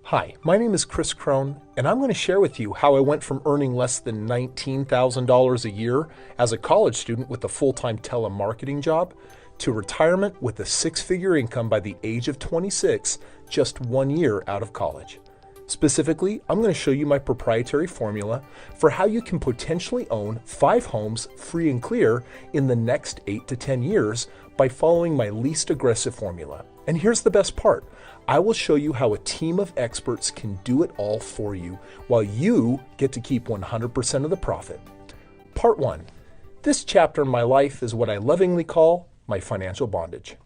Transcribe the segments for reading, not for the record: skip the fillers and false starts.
Hi, my name is Chris Crone, and I'm going to share with you how I went from earning less than $19,000 a year as a college student with a full-time telemarketing job to retirement with a six-figure income by the age of 26, just 1 year out of college. Specifically, I'm going to show you my proprietary formula for how you can potentially own 5 homes free and clear in the next 8 to 10 years by following my least aggressive formula. And here's the best part. I will show you how a team of experts can do it all for you while you get to keep 100% of the profit. Part 1. This chapter in my life is what I lovingly call my financial bondage.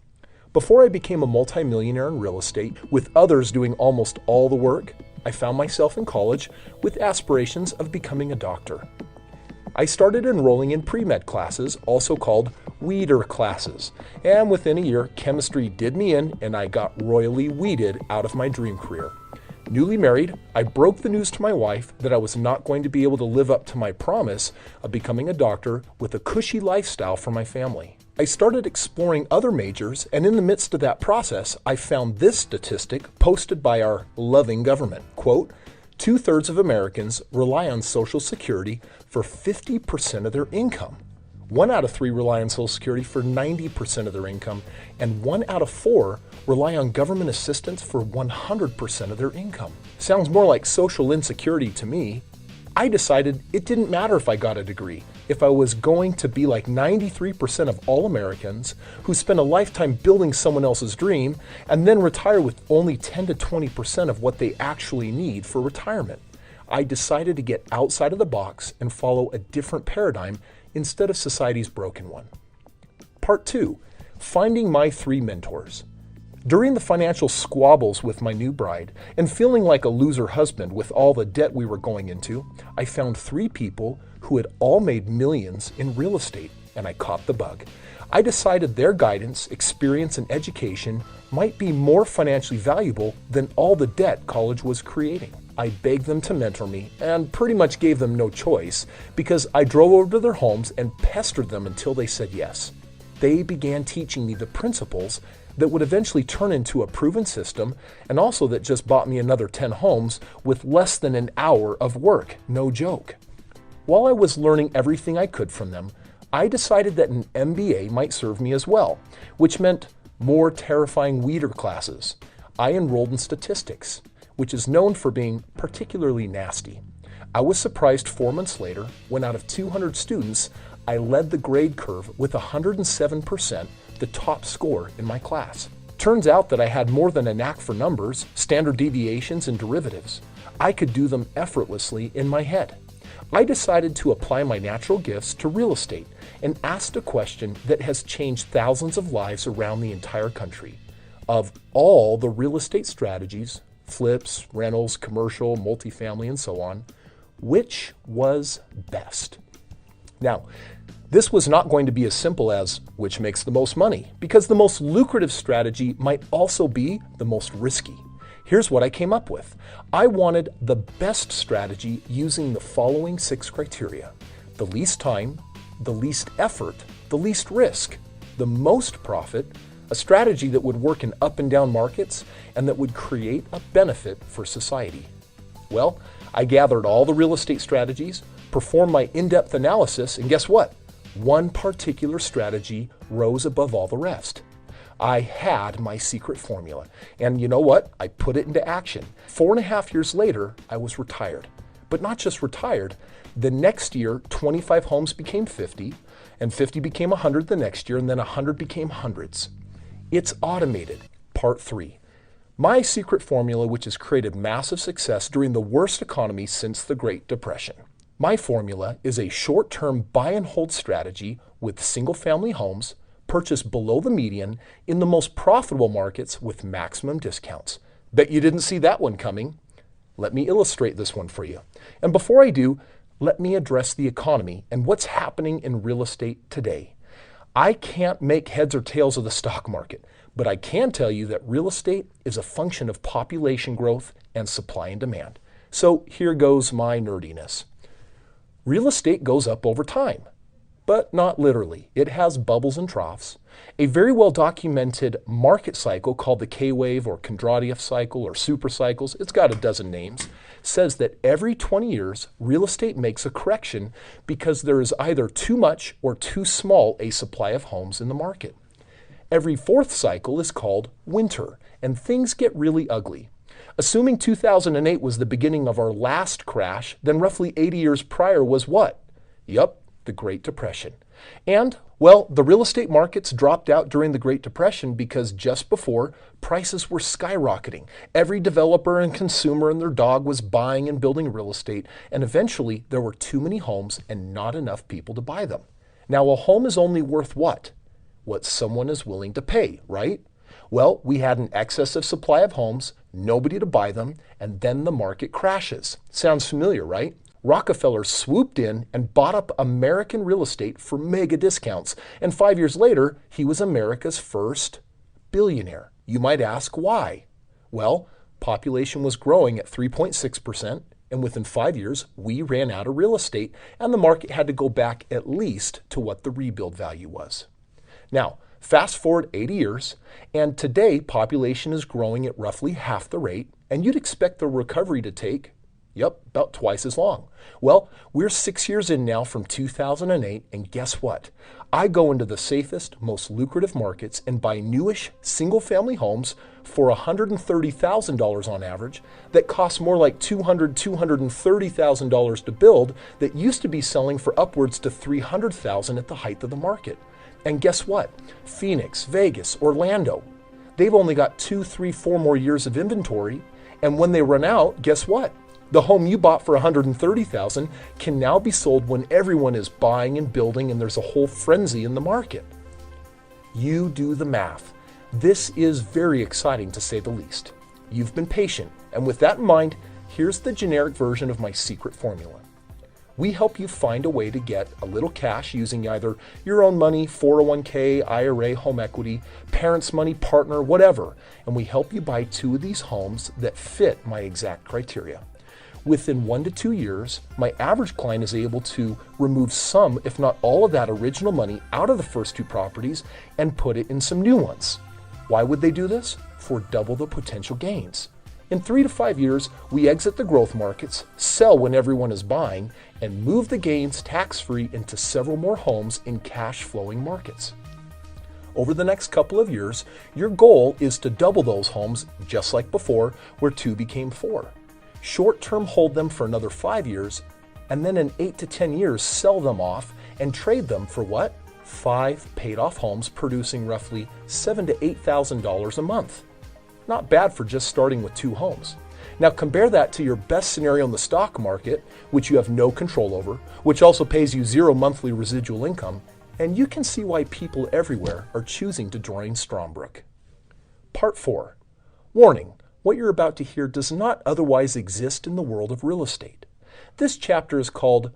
Before I became a multimillionaire in real estate, with others doing almost all the work, I found myself in college with aspirations of becoming a doctor. I started enrolling in pre-med classes, also called weeder classes, and within a year, chemistry did me in and I got royally weeded out of my dream career. Newly married, I broke the news to my wife that I was not going to be able to live up to my promise of becoming a doctor with a cushy lifestyle for my family. I started exploring other majors, and in the midst of that process, I found this statistic posted by our loving government. Quote, 2/3 of Americans rely on Social Security for 50% of their income. 1 out of 3 rely on Social Security for 90% of their income, and 1 out of 4 rely on government assistance for 100% of their income. Sounds more like social insecurity to me. I decided it didn't matter if I got a degree, if I was going to be like 93% of all Americans who spend a lifetime building someone else's dream and then retire with only 10 to 20% of what they actually need for retirement. I decided to get outside of the box and follow a different paradigm instead of society's broken one. Part 2. Finding my 3 mentors. During the financial squabbles with my new bride and feeling like a loser husband with all the debt we were going into, I found 3 people who had all made millions in real estate, and I caught the bug. I decided their guidance, experience, and education might be more financially valuable than all the debt college was creating. I begged them to mentor me and pretty much gave them no choice because I drove over to their homes and pestered them until they said yes. They began teaching me the principles that would eventually turn into a proven system, and also that just bought me another 10 homes with less than an hour of work. No joke. While I was learning everything I could from them, I decided that an MBA might serve me as well, which meant more terrifying weeder classes. I enrolled in statistics, which is known for being particularly nasty. I was surprised 4 months later when out of 200 students, I led the grade curve with 107%, the top score in my class. Turns out that I had more than a knack for numbers, standard deviations, and derivatives. I could do them effortlessly in my head. I decided to apply my natural gifts to real estate and asked a question that has changed thousands of lives around the entire country. Of all the real estate strategies, flips, rentals, commercial, multifamily, and so on, which was best? Now, this was not going to be as simple as which makes the most money, because the most lucrative strategy might also be the most risky. Here's what I came up with. I wanted the best strategy using the following 6 criteria: the least time, the least effort, the least risk, the most profit, a strategy that would work in up and down markets, and that would create a benefit for society. Well, I gathered all the real estate strategies, performed my in-depth analysis, and guess what? One particular strategy rose above all the rest. I had my secret formula, and you know what? I put it into action. 4.5 years later, I was retired. But not just retired. The next year, 25 homes became 50, and 50 became 100 the next year, and then 100 became hundreds. It's automated. Part 3. My secret formula, which has created massive success during the worst economy since the Great Depression. My formula is a short-term buy and hold strategy with single-family homes purchased below the median in the most profitable markets with maximum discounts. Bet you didn't see that one coming. Let me illustrate this one for you. And before I do, let me address the economy and what's happening in real estate today. I can't make heads or tails of the stock market, but I can tell you that real estate is a function of population growth and supply and demand. So here goes my nerdiness. Real estate goes up over time. but not literally. It has bubbles and troughs. A very well documented market cycle called the K-wave or Kondratiev cycle or super cycles, it's got a dozen names, says that every 20 years, real estate makes a correction because there is either too much or too small a supply of homes in the market. Every fourth cycle is called winter, and things get really ugly. Assuming 2008 was the beginning of our last crash, then roughly 80 years prior was what? Yup, the Great Depression. And, well, the real estate markets dropped out during the Great Depression because just before, prices were skyrocketing. Every developer and consumer and their dog was buying and building real estate, and eventually there were too many homes and not enough people to buy them. Now, a home is only worth what? What someone is willing to pay, right? Well, we had an excessive supply of homes, nobody to buy them, and then the market crashes. Sounds familiar, right? Rockefeller swooped in and bought up American real estate for mega discounts, and 5 years later, he was America's first billionaire. You might ask why? Well, population was growing at 3.6%, and within 5 years, we ran out of real estate, and the market had to go back at least to what the rebuild value was. Now, fast forward 80 years, and today population is growing at roughly half the rate, and you'd expect the recovery to take, about twice as long. Well, we're 6 years in now from 2008, and guess what? I go into the safest, most lucrative markets and buy newish single-family homes for $130,000 on average that cost more like $200,000, $230,000 to build that used to be selling for upwards to $300,000 at the height of the market. And guess what? Phoenix, Vegas, Orlando, they've only got 2, 3, 4 more years of inventory. And when they run out, guess what? The home you bought for $130,000 can now be sold when everyone is buying and building and there's a whole frenzy in the market. You do the math. This is very exciting to say the least. You've been patient, and with that in mind, here's the generic version of my secret formula. We help you find a way to get a little cash using either your own money, 401k, IRA, home equity, parents' money, partner, whatever. And we help you buy 2 of these homes that fit my exact criteria. Within 1 to 2 years, my average client is able to remove some, if not all of that original money out of the first 2 properties and put it in some new ones. Why would they do this? For double the potential gains. In 3 to 5 years, we exit the growth markets, sell when everyone is buying, and move the gains tax-free into several more homes in cash-flowing markets. Over the next couple of years, your goal is to double those homes just like before, where 2 became 4. Short-term hold them for another 5 years, and then in 8 to 10 years, sell them off and trade them for what? 5 paid-off homes producing roughly $7,000 to $8,000 a month. Not bad for just starting with 2 homes. Now compare that to your best scenario in the stock market, which you have no control over, which also pays you 0 monthly residual income, and you can see why people everywhere are choosing to join StrongBrook. Part 4. Warning, what you're about to hear does not otherwise exist in the world of real estate. This chapter is called,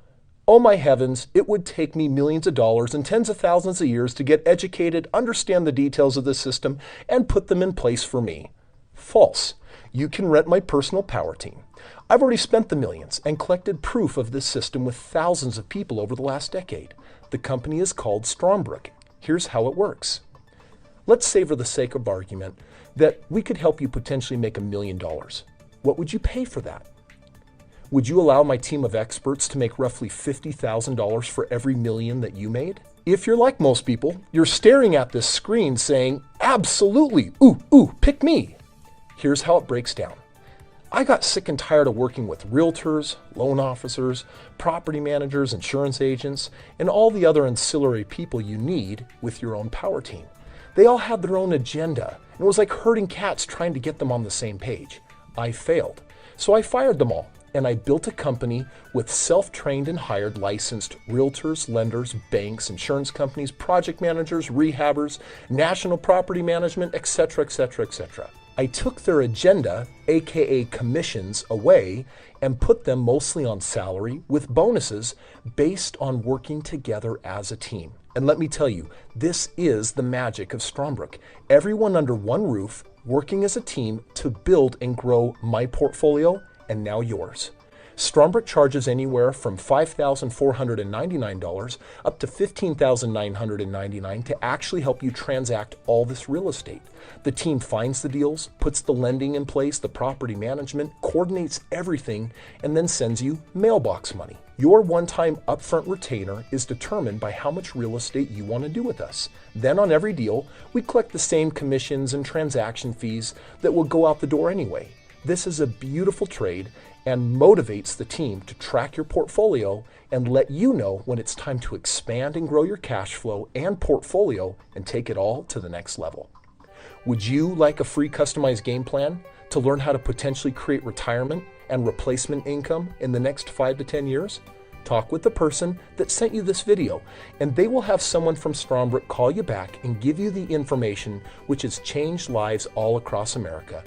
"Oh my heavens, it would take me millions of dollars and tens of thousands of years to get educated, understand the details of the system, and put them in place for me." False. You can rent my personal power team. I've already spent the millions and collected proof of this system with thousands of people over the last decade. The company is called StrongBrook. Here's how it works. Let's say for the sake of argument that we could help you potentially make $1 million. What would you pay for that? Would you allow my team of experts to make roughly $50,000 for every million that you made? If you're like most people, you're staring at this screen saying, absolutely, ooh, pick me. Here's how it breaks down. I got sick and tired of working with realtors, loan officers, property managers, insurance agents, and all the other ancillary people you need with your own power team. They all had their own agenda, and it was like herding cats trying to get them on the same page. I failed. So I fired them all, and I built a company with self-trained and hired licensed realtors, lenders, banks, insurance companies, project managers, rehabbers, national property management, etc., etc., etc. I took their agenda, aka commissions, away and put them mostly on salary with bonuses based on working together as a team. And let me tell you, this is the magic of StrongBrook. Everyone under one roof, working as a team to build and grow my portfolio and now yours. StrongBrook charges anywhere from $5,499 up to $15,999 to actually help you transact all this real estate. The team finds the deals, puts the lending in place, the property management, coordinates everything, and then sends you mailbox money. Your one-time upfront retainer is determined by how much real estate you want to do with us. Then on every deal, we collect the same commissions and transaction fees that will go out the door anyway. This is a beautiful trade and motivates the team to track your portfolio and let you know when it's time to expand and grow your cash flow and portfolio and take it all to the next level. Would you like a free customized game plan to learn how to potentially create retirement and replacement income in the next 5 to 10 years? Talk with the person that sent you this video, and they will have someone from StrongBrook call you back and give you the information which has changed lives all across America.